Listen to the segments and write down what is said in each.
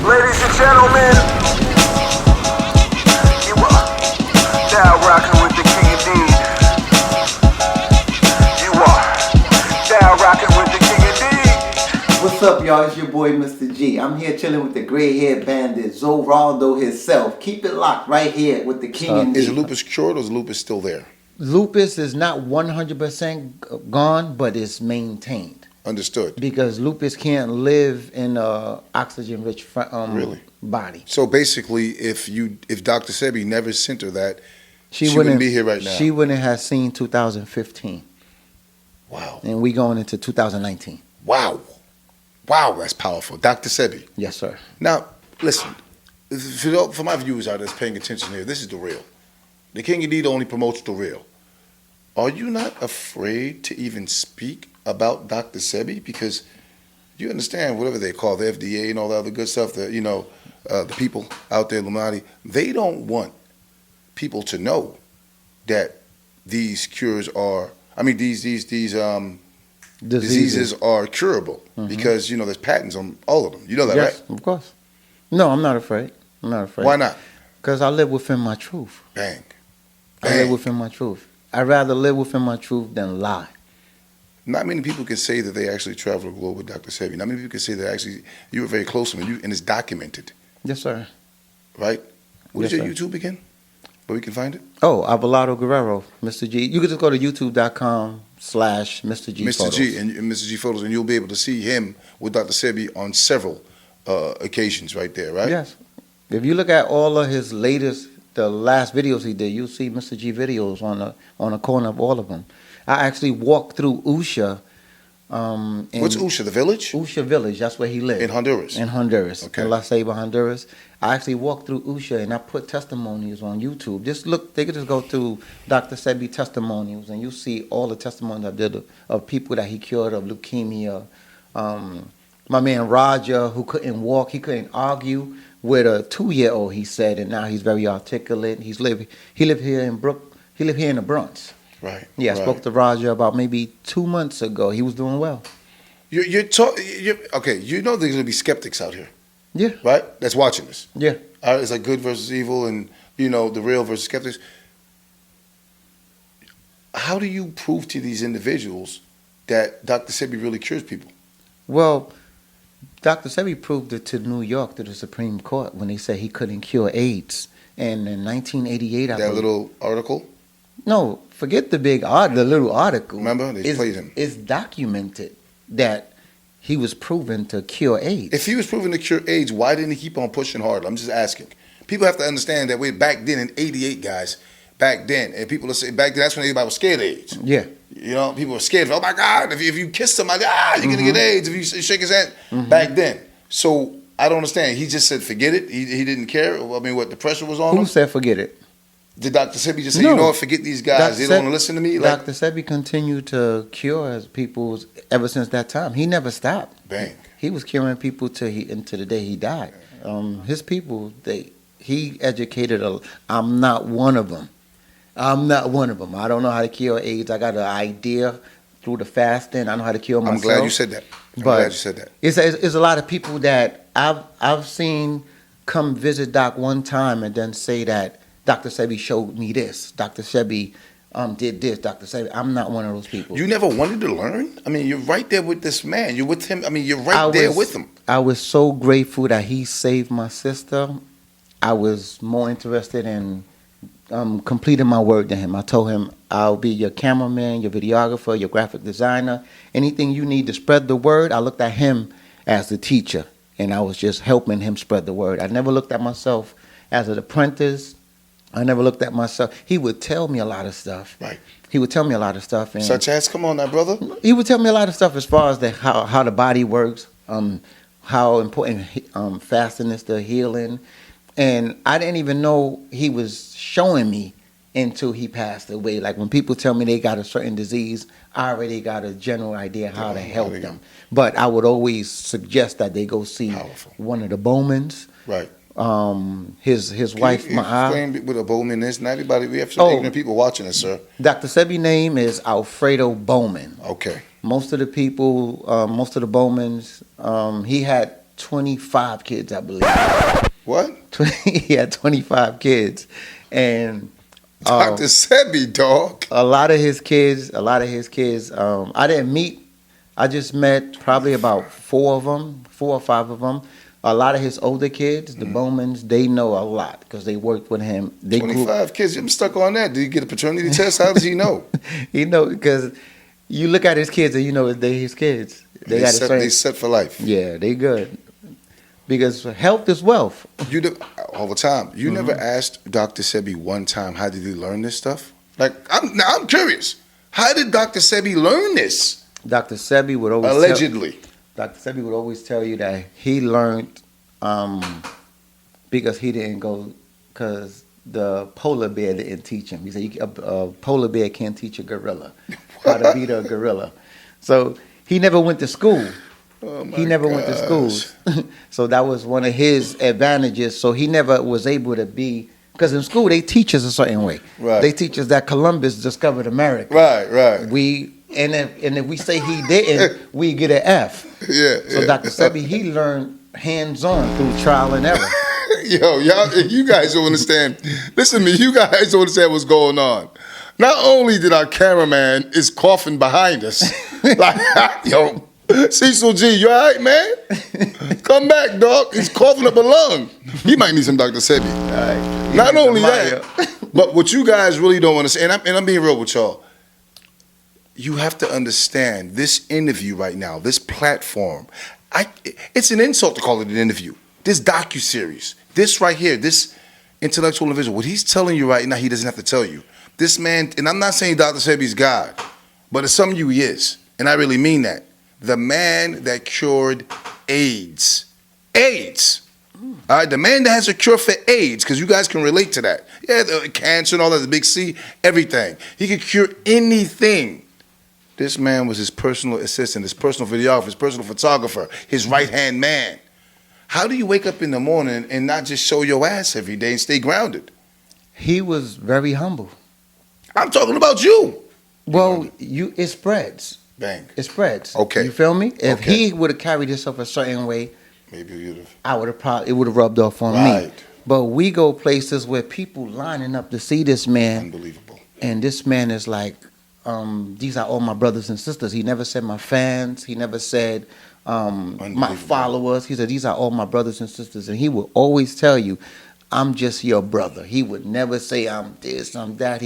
Ladies and gentlemen, you are now rocking with the King Indeed. You are now rocking with the King Indeed. What's up, y'all? It's your boy, Mr. G. I'm here chilling with the Gray Haired Bandit, ZoeRaldo himself. Keep it locked right here with the King Indeed. Is lupus cured or is lupus still there? Lupus is not 100% gone, but it's maintained. Understood. Because lupus can't live in a oxygen-rich Really? body. So basically, if Dr. Sebi never sent her that, she wouldn't be here right now. She wouldn't have seen 2015. Wow. And we going into 2019. Wow. Wow, that's powerful. Dr. Sebi. Yes, sir. Now, listen, for my viewers out there that's paying attention here, this is the real. The King Indeed only promotes the real. Are you not afraid to even speak about Dr. Sebi? Because you understand whatever they call the FDA and all the other good stuff, that the people out there, Illuminati, they don't want people to know that these cures are, these diseases are curable, because there's patents on all of them. You know that, yes, right? Of course. No, I'm not afraid. Why not? Because I live within my truth. Bang. I live within my truth. I'd rather live within my truth than lie. Not many people can say that they actually travel the globe with Dr. Sebi. Not many people can say that actually you were very close to him, and it's documented. Yes, sir. Right? What is Yes, your sir. YouTube again? Where we can find it? Oh, Abelardo Guerrero, Mr. G. You can just go to youtube.com/Mr. G. Mr. Photos. G and Mr. G Photos, and you'll be able to see him with Dr. Sebi on several occasions right there, right? Yes. If you look at all of his the last videos he did, you'll see Mr. G videos on the corner of all of them. I actually walked through Usha. What's Usha, the village? Usha village, that's where he lived. In Honduras? In Honduras, Okay. in La Ceiba, Honduras. I actually walked through Usha and I put testimonials on YouTube. Just look, they could just go to Dr. Sebi testimonials and you see all the testimonies I did of people that he cured of leukemia. My man Roger, who couldn't walk, he couldn't argue with a 2-year-old, he said, and now he's very articulate. He lived here in the Bronx. Right. Yeah, I right. spoke to Roger about maybe 2 months ago. He was doing well. Okay, you know there's going to be skeptics out here, Yeah. right? That's watching this. Yeah. It's like good versus evil and, the real versus skeptics. How do you prove to these individuals that Dr. Sebi really cures people? Well, Dr. Sebi proved it to New York, to the Supreme Court, when they said he couldn't cure AIDS. And in 1988, That little article? No, forget the little article. Remember? They played him. It's documented that he was proven to cure AIDS. If he was proven to cure AIDS, why didn't he keep on pushing hard? I'm just asking. People have to understand that way back then in 88, guys, back then, and people are saying back then, that's when everybody was scared of AIDS. Yeah. People were scared. Oh my God! If you kiss somebody, you're gonna get AIDS. If you shake his hand, back then. So I don't understand. He just said, forget it. He didn't care. What the pressure was on him? Who said forget it? Did Dr. Sebi just say, No. you know what? Forget these guys. They don't want to listen to me. Dr. Sebi continued to cure people ever since that time. He never stopped. Bang. He was curing people into the day he died. His people, he educated. I'm not one of them. I don't know how to cure AIDS. I got an idea through the fasting. I know how to cure myself. I'm glad you said that. It's a lot of people that I've seen come visit Doc one time and then say that Dr. Sebi showed me this. Dr. Sebi did this. Dr. Sebi. I'm not one of those people. You never wanted to learn? You're right there with this man. You're with him. You're right there with him. I was so grateful that he saved my sister. I was more interested in completing my word than him. I told him, I'll be your cameraman, your videographer, your graphic designer. Anything you need to spread the word, I looked at him as the teacher, and I was just helping him spread the word. I never looked at myself as an apprentice. I never looked at myself. He would tell me a lot of stuff. Right. He would tell me a lot of stuff. And Such as, come on now, brother. he would tell me a lot of stuff as far as how the body works, how important fasting is to healing. And I didn't even know he was showing me until he passed away. Like when people tell me they got a certain disease, I already got a general idea how to help them. But I would always suggest that they go see one of the Bowmans. Right. His wife, Ma'a. Explain what a Bowman is. Not everybody. We have some ignorant people watching us, sir. Dr. Sebi's name is Alfredo Bowman. Okay. Most of the people, most of the Bowmans, he had 25 kids, I believe. What? He had 25 kids, and Dr. Sebi, dog. a lot of his kids. I didn't meet. I just met probably about 4 or 5 of them. A lot of his older kids, the Bowmans, they know a lot because they worked with him. They 25 kids. I'm stuck on that. Did he get a paternity test? How does he know? He know because you look at his kids and you know they his kids. They set for life. Yeah, they good. Because health is wealth. All the time. You never asked Dr. Sebi one time, how did he learn this stuff? Like, I'm curious. How did Dr. Sebi learn this? Dr. Sebi would always Allegedly. Dr. Sebi would always tell you that he learned because he didn't go, because the polar bear didn't teach him. He said a polar bear can't teach a gorilla how to beat a gorilla. So he never went to school. Oh my He never went to schools. So that was one of his advantages. So he never was able to be, because in school they teach us a certain way. Right. They teach us that Columbus discovered America. Right. If we say he didn't, we get an F. Yeah. So Dr. Sebi, he learned hands-on through trial and error. Yo, you guys don't understand. Listen to me. You guys don't understand what's going on. Not only did our cameraman is coughing behind us, like, yo, Cecil G, you all right, man? Come back, dog. He's coughing up a lung. He might need some Dr. Sebi. Right. Not only that, but what you guys really don't understand, and I'm being real with y'all, you have to understand this interview right now, this platform, it's an insult to call it an interview. This docuseries, this right here, this intellectual individual, what he's telling you right now, he doesn't have to tell you. This man, and I'm not saying Dr. Sebi's God, but to some of you he is, and I really mean that. The man that cured AIDS. AIDS. All right, the man that has a cure for AIDS, because you guys can relate to that. Yeah, the cancer and all that, the big C, everything. He could cure anything. This man was his personal assistant, his personal videographer, his personal photographer, his right-hand man. How do you wake up in the morning and not just show your ass every day and stay grounded? He was very humble. I'm talking about you. Well, it spreads. Bang. It spreads. Okay. You feel me? If Okay. he would have carried himself a certain way, Maybe you'd have. it would have rubbed off on me. Right. But we go places where people lining up to see this man, Unbelievable. and this man is like, these are all my brothers and sisters. He never said my fans. He never said my followers. He said, these are all my brothers and sisters. And he would always tell you, I'm just your brother. He would never say I'm this, I'm that.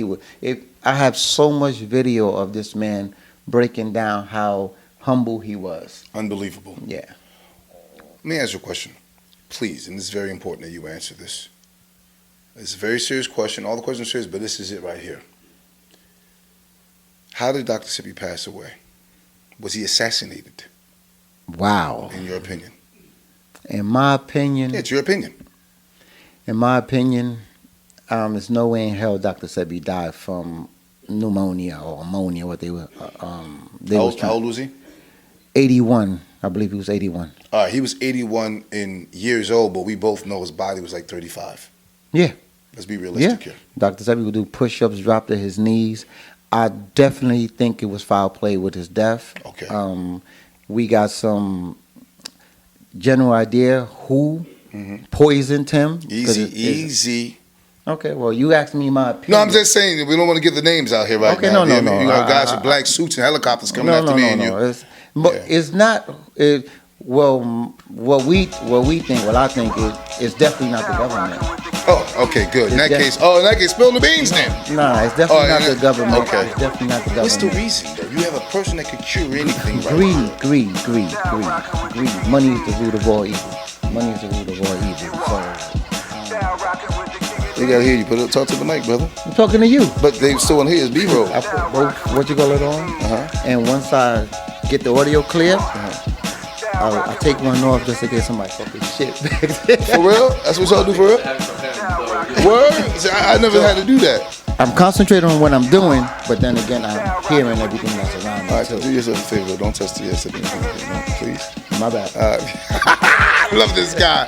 I have so much video of this man breaking down how humble he was. Unbelievable. Yeah. Let me ask you a question, please, and it's very important that you answer this. It's a very serious question. All the questions are serious, but this is it right here. How did Dr. Sebi pass away? Was he assassinated? Wow. In your opinion? In my opinion. Yeah, it's your opinion. In my opinion, there's no way in hell Dr. Sebi died from pneumonia or ammonia, what they were. How old was he? 81. I believe he was 81. All right, he was 81 in years old, but we both know his body was like 35. Yeah. Let's be realistic here. Dr. Sebi would do push-ups, drop to his knees. I definitely think it was foul play with his death. Okay. We got some general idea who poisoned him. Easy. Okay, well, you asked me my opinion. No, I'm just saying that we don't want to give the names out here right now. No. You know, guys with black suits and helicopters coming after me and you. It's not. What I think it's definitely not the government. Oh, okay, good. In that case, spill the beans then. Nah, it's definitely not the government. Okay. It's definitely not the government. What's the reason, though? You have a person that could cure anything, right? Greed. Money is the root of all evil. They gotta hear you. Talk to the mic, brother. I'm talking to you. But they still want to hear his B-roll. I put both, what you call it on, and once I get the audio clear, I take one off just in case somebody fucking shit back there. For real? That's what y'all do for real? Word? See, I never had to do that. I'm concentrating on what I'm doing, but then again, I'm hearing everything that's around me. All right, so do yourself a favor. Don't touch the yes, please. My bad. I love this guy.